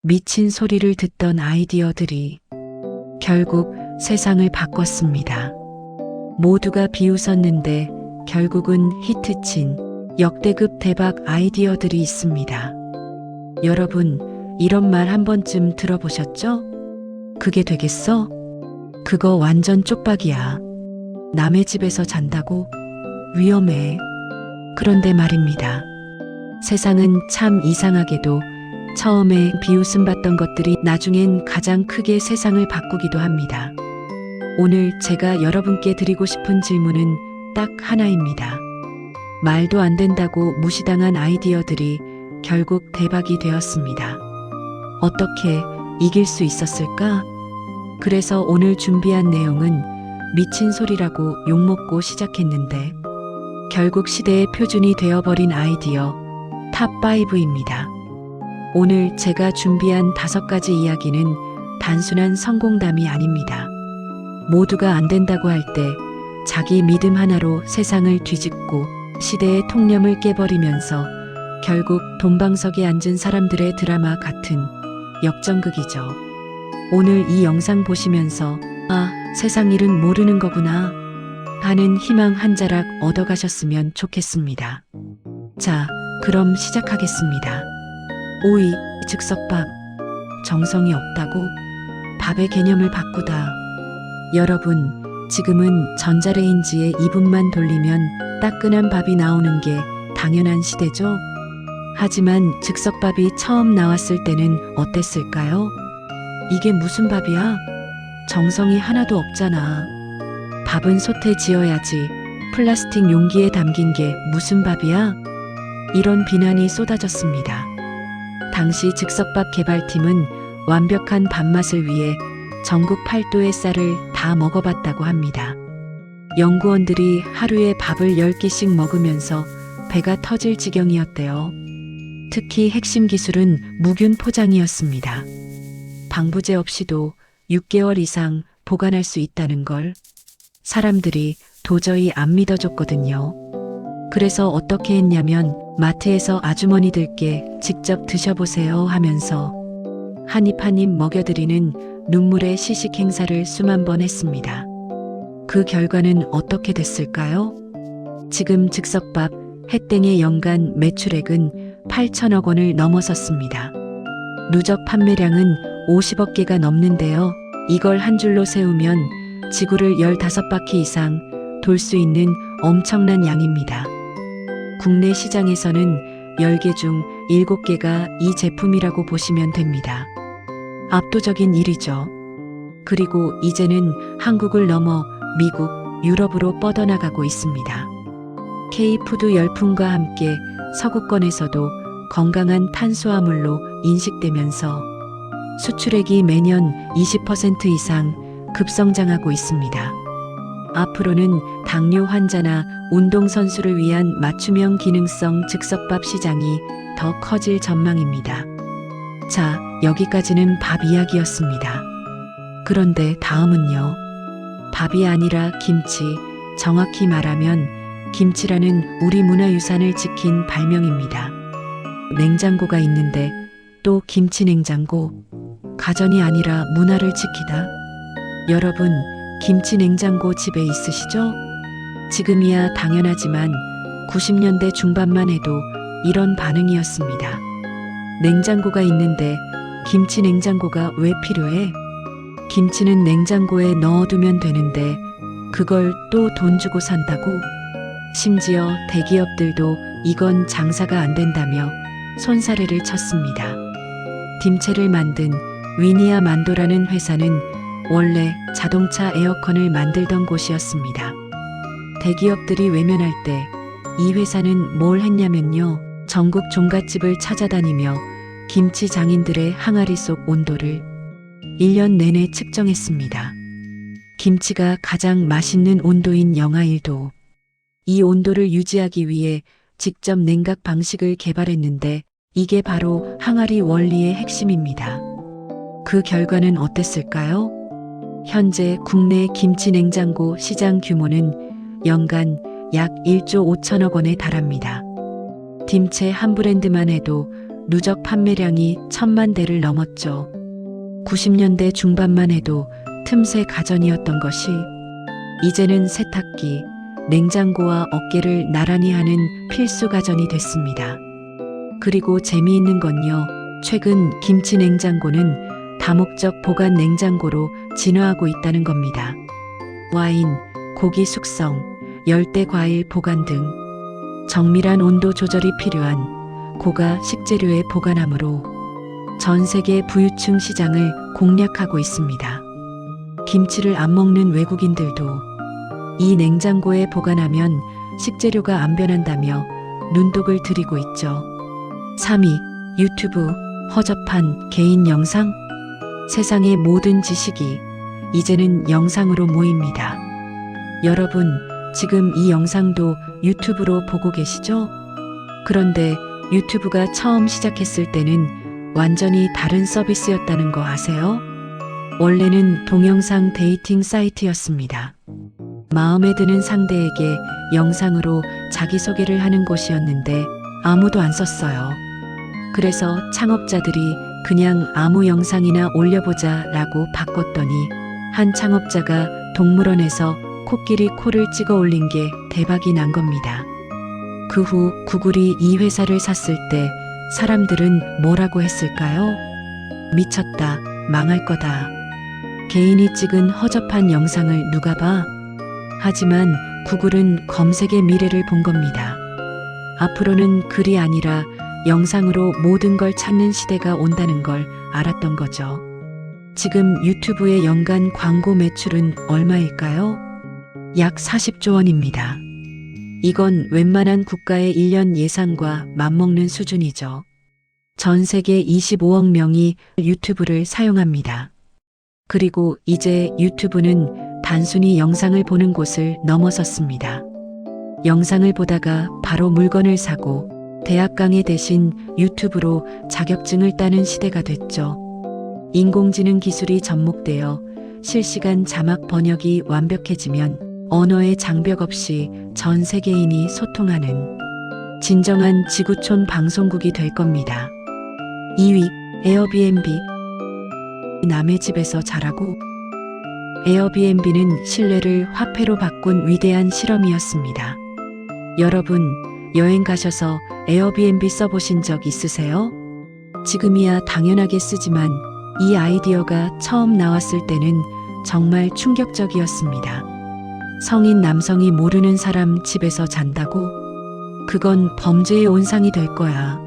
미친 소리를 듣던 아이디어들이 결국 세상을 바꿨습니다. 모두가 비웃었는데 결국은 히트친 역대급 대박 아이디어들이 있습니다. 여러분, 이런 말 한 번쯤 들어보셨죠? 그게 되겠어? 그거 완전 쪽박이야. 남의 집에서 잔다고? 위험해. 그런데 말입니다. 세상은 참 이상하게도 처음에 비웃음 받던 것들이 나중엔 가장 크게 세상을 바꾸기도 합니다. 오늘 제가 여러분께 드리고 싶은 질문은 딱 하나입니다. 말도 안 된다고 무시당한 아이디어들이 결국 대박이 되었습니다. 어떻게 이길 수 있었을까? 그래서 오늘 준비한 내용은 미친 소리라고 욕먹고 시작했는데 결국 시대의 표준이 되어버린 아이디어 탑5입니다. 오늘 제가 준비한 5가지 이야기는 단순한 성공담이 아닙니다. 모두가 안 된다고 할 때 자기 믿음 하나로 세상을 뒤집고 시대의 통념을 깨버리면서 결국 돈방석에 앉은 사람들의 드라마 같은 역전극이죠. 오늘 이 영상 보시면서 아, 세상 일은 모르는 거구나 하는 희망 한 자락 얻어가셨으면 좋겠습니다. 자, 그럼 시작하겠습니다. 오이, 즉석밥. 정성이 없다고? 밥의 개념을 바꾸다. 여러분, 지금은 전자레인지에 2분만 돌리면 따끈한 밥이 나오는 게 당연한 시대죠? 하지만 즉석밥이 처음 나왔을 때는 어땠을까요? 이게 무슨 밥이야? 정성이 하나도 없잖아. 밥은 솥에 지어야지. 플라스틱 용기에 담긴 게 무슨 밥이야? 이런 비난이 쏟아졌습니다. 당시 즉석밥 개발팀은 완벽한 밥맛을 위해 전국 8도의 쌀을 다 먹어봤다고 합니다. 연구원들이 하루에 밥을 10끼씩 먹으면서 배가 터질 지경이었대요. 특히 핵심 기술은 무균 포장이었습니다. 방부제 없이도 6개월 이상 보관할 수 있다는 걸 사람들이 도저히 안 믿어줬거든요. 그래서 어떻게 했냐면 마트에서 아주머니들께 직접 드셔보세요 하면서 한 입 한 입 먹여드리는 눈물의 시식 행사를 수만 번 했습니다. 그 결과는 어떻게 됐을까요? 지금 즉석밥 햇땡의 연간 매출액은 8천억 원을 넘어섰습니다. 누적 판매량은 50억 개가 넘는데요. 이걸 한 줄로 세우면 지구를 15바퀴 이상 돌 수 있는 엄청난 양입니다. 국내 시장에서는 10개 중 7개가 이 제품이라고 보시면 됩니다. 압도적인 일이죠. 그리고 이제는 한국을 넘어 미국, 유럽으로 뻗어나가고 있습니다. K푸드 열풍과 함께 서구권에서도 건강한 탄수화물로 인식되면서 수출액이 매년 20% 이상 급성장하고 있습니다. 앞으로는 당뇨 환자나 운동선수를 위한 맞춤형 기능성 즉석밥 시장이 더 커질 전망입니다. 자, 여기까지는 밥 이야기였습니다. 그런데 다음은요. 밥이 아니라 김치, 정확히 말하면 김치라는 우리 문화유산을 지킨 발명입니다. 냉장고가 있는데 또 김치 냉장고, 가전이 아니라 문화를 지키다. 여러분, 김치 냉장고 집에 있으시죠? 지금이야 당연하지만 90년대 중반만 해도 이런 반응이었습니다. 냉장고가 있는데 김치 냉장고가 왜 필요해? 김치는 냉장고에 넣어두면 되는데 그걸 또 돈 주고 산다고? 심지어 대기업들도 이건 장사가 안 된다며 손사래를 쳤습니다. 딤체를 만든 위니아 만도라는 회사는 원래 자동차 에어컨을 만들던 곳이었습니다. 대기업들이 외면할 때 이 회사는 뭘 했냐면요. 전국 종갓집을 찾아다니며 김치 장인들의 항아리 속 온도를 1년 내내 측정했습니다. 김치가 가장 맛있는 온도인 영하 1도. 이 온도를 유지하기 위해 직접 냉각 방식을 개발했는데 이게 바로 항아리 원리의 핵심입니다. 그 결과는 어땠을까요? 현재 국내 김치 냉장고 시장 규모는 연간 약 1조 5천억 원에 달합니다. 딤체 한 브랜드만 해도 누적 판매량이 1,000만 대를 넘었죠. 90년대 중반만 해도 틈새 가전이었던 것이 이제는 세탁기, 냉장고와 어깨를 나란히 하는 필수 가전이 됐습니다. 그리고 재미있는 건요. 최근 김치 냉장고는 다목적 보관 냉장고로 진화하고 있다는 겁니다. 와인, 고기 숙성, 열대 과일 보관 등 정밀한 온도 조절이 필요한 고가 식재료의 보관함으로 전 세계 부유층 시장을 공략하고 있습니다. 김치를 안 먹는 외국인들도 이 냉장고에 보관하면 식재료가 안 변한다며 눈독을 들이고 있죠. 3위, 유튜브, 허접한 개인 영상? 세상의 모든 지식이 이제는 영상으로 모입니다. 여러분, 지금 이 영상도 유튜브로 보고 계시죠? 그런데 유튜브가 처음 시작했을 때는 완전히 다른 서비스였다는 거 아세요? 원래는 동영상 데이팅 사이트였습니다. 마음에 드는 상대에게 영상으로 자기소개를 하는 곳이었는데 아무도 안 썼어요. 그래서 창업자들이 그냥 아무 영상이나 올려보자 라고 바꿨더니 한 창업자가 동물원에서 코끼리 코를 찍어 올린 게 대박이 난 겁니다. 그 후 구글이 이 회사를 샀을 때 사람들은 뭐라고 했을까요? 미쳤다, 망할 거다. 개인이 찍은 허접한 영상을 누가 봐? 하지만 구글은 검색의 미래를 본 겁니다. 앞으로는 글이 아니라 영상으로 모든 걸 찾는 시대가 온다는 걸 알았던 거죠. 지금 유튜브의 연간 광고 매출은 얼마일까요? 약 40조 원입니다. 이건 웬만한 국가의 1년 예산과 맞먹는 수준이죠. 전 세계 25억 명이 유튜브를 사용합니다. 그리고 이제 유튜브는 단순히 영상을 보는 곳을 넘어섰습니다. 영상을 보다가 바로 물건을 사고 대학 강의 대신 유튜브로 자격증을 따는 시대가 됐죠. 인공지능 기술이 접목되어 실시간 자막 번역이 완벽해지면 언어의 장벽 없이 전 세계인이 소통하는 진정한 지구촌 방송국이 될 겁니다. 2위, 에어비앤비. 남의 집에서 자라고. 에어비앤비는 신뢰를 화폐로 바꾼 위대한 실험이었습니다. 여러분, 여행 가셔서 에어비앤비 써보신 적 있으세요? 지금이야 당연하게 쓰지만 이 아이디어가 처음 나왔을 때는 정말 충격적이었습니다. 성인 남성이 모르는 사람 집에서 잔다고? 그건 범죄의 온상이 될 거야.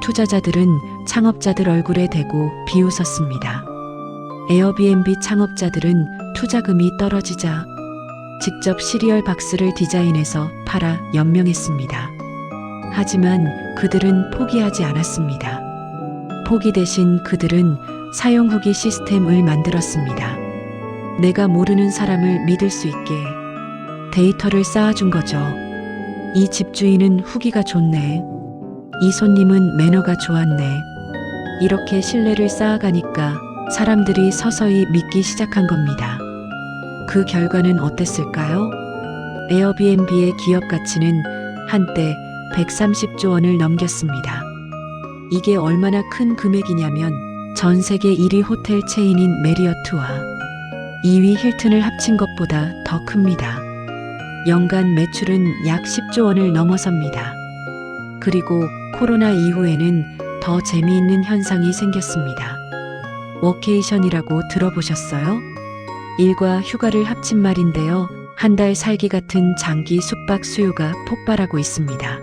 투자자들은 창업자들 얼굴에 대고 비웃었습니다. 에어비앤비 창업자들은 투자금이 떨어지자 직접 시리얼 박스를 디자인해서 팔아 연명했습니다. 하지만 그들은 포기하지 않았습니다. 포기 대신 그들은 사용 후기 시스템을 만들었습니다. 내가 모르는 사람을 믿을 수 있게 데이터를 쌓아준 거죠. 이 집주인은 후기가 좋네. 이 손님은 매너가 좋았네. 이렇게 신뢰를 쌓아가니까 사람들이 서서히 믿기 시작한 겁니다. 그 결과는 어땠을까요? 에어비앤비의 기업 가치는 한때 130조 원을 넘겼습니다. 이게 얼마나 큰 금액이냐면 전 세계 1위 호텔 체인인 메리어트와 2위 힐튼을 합친 것보다 더 큽니다. 연간 매출은 약 10조 원을 넘어섭니다. 그리고 코로나 이후에는 더 재미있는 현상이 생겼습니다. 워케이션이라고 들어보셨어요? 일과 휴가를 합친 말인데요. 한 달 살기 같은 장기 숙박 수요가 폭발하고 있습니다.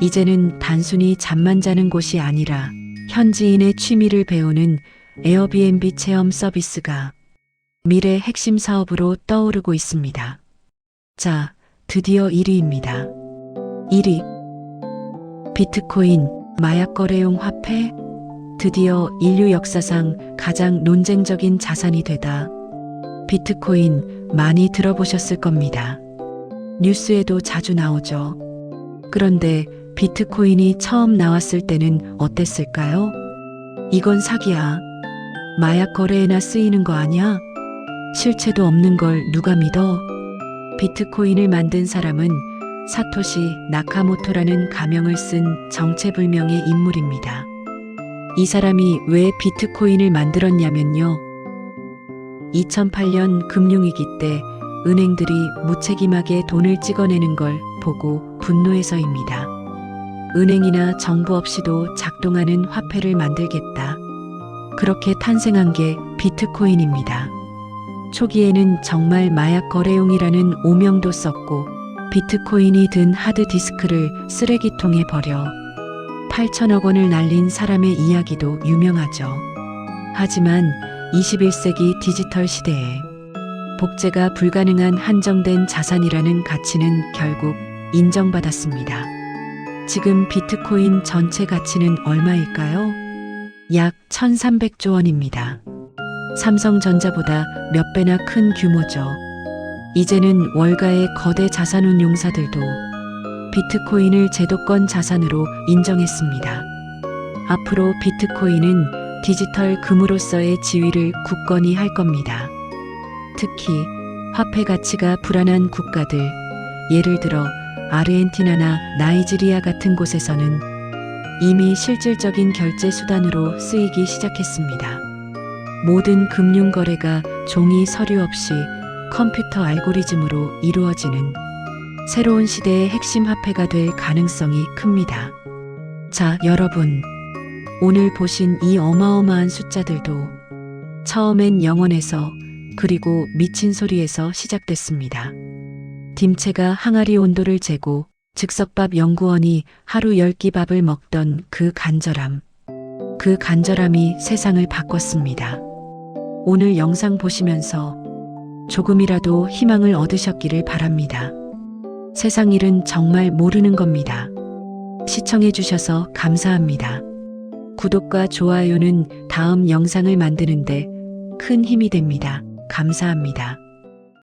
이제는 단순히 잠만 자는 곳이 아니라 현지인의 취미를 배우는 에어비앤비 체험 서비스가 미래 핵심 사업으로 떠오르고 있습니다. 자, 드디어 1위입니다. 1위. 비트코인, 마약 거래용 화폐? 드디어 인류 역사상 가장 논쟁적인 자산이 되다. 비트코인 많이 들어보셨을 겁니다. 뉴스에도 자주 나오죠. 그런데 비트코인이 처음 나왔을 때는 어땠을까요? 이건 사기야. 마약 거래에나 쓰이는 거 아니야? 실체도 없는 걸 누가 믿어? 비트코인을 만든 사람은 사토시 나카모토라는 가명을 쓴 정체불명의 인물입니다. 이 사람이 왜 비트코인을 만들었냐면요. 2008년 금융위기 때 은행들이 무책임하게 돈을 찍어내는 걸 보고 분노해서입니다. 은행이나 정부 없이도 작동하는 화폐를 만들겠다. 그렇게 탄생한 게 비트코인입니다. 초기에는 정말 마약 거래용이라는 오명도 썼고 비트코인이 든 하드디스크를 쓰레기통에 버려 8천억 원을 날린 사람의 이야기도 유명하죠. 하지만 21세기 디지털 시대에 복제가 불가능한 한정된 자산이라는 가치는 결국 인정받았습니다. 지금 비트코인 전체 가치는 얼마일까요? 약 1,300조 원입니다. 삼성전자보다 몇 배나 큰 규모죠. 이제는 월가의 거대 자산운용사들도 비트코인을 제도권 자산으로 인정했습니다. 앞으로 비트코인은 디지털 금으로서의 지위를 굳건히 할 겁니다. 특히 화폐 가치가 불안한 국가들, 예를 들어 아르헨티나나 나이지리아 같은 곳에서는 이미 실질적인 결제 수단으로 쓰이기 시작했습니다. 모든 금융 거래가 종이 서류 없이 컴퓨터 알고리즘으로 이루어지는 새로운 시대의 핵심 화폐가 될 가능성이 큽니다. 자, 여러분. 오늘 보신 이 어마어마한 숫자들도 처음엔 영원에서 그리고 미친 소리에서 시작됐습니다. 딤체가 항아리 온도를 재고 즉석밥 연구원이 하루 10끼 밥을 먹던 그 간절함이 세상을 바꿨습니다. 오늘 영상 보시면서 조금이라도 희망을 얻으셨기를 바랍니다. 세상 일은 정말 모르는 겁니다. 시청해 주셔서 감사합니다. 구독과 좋아요는 다음 영상을 만드는데 큰 힘이 됩니다. 감사합니다.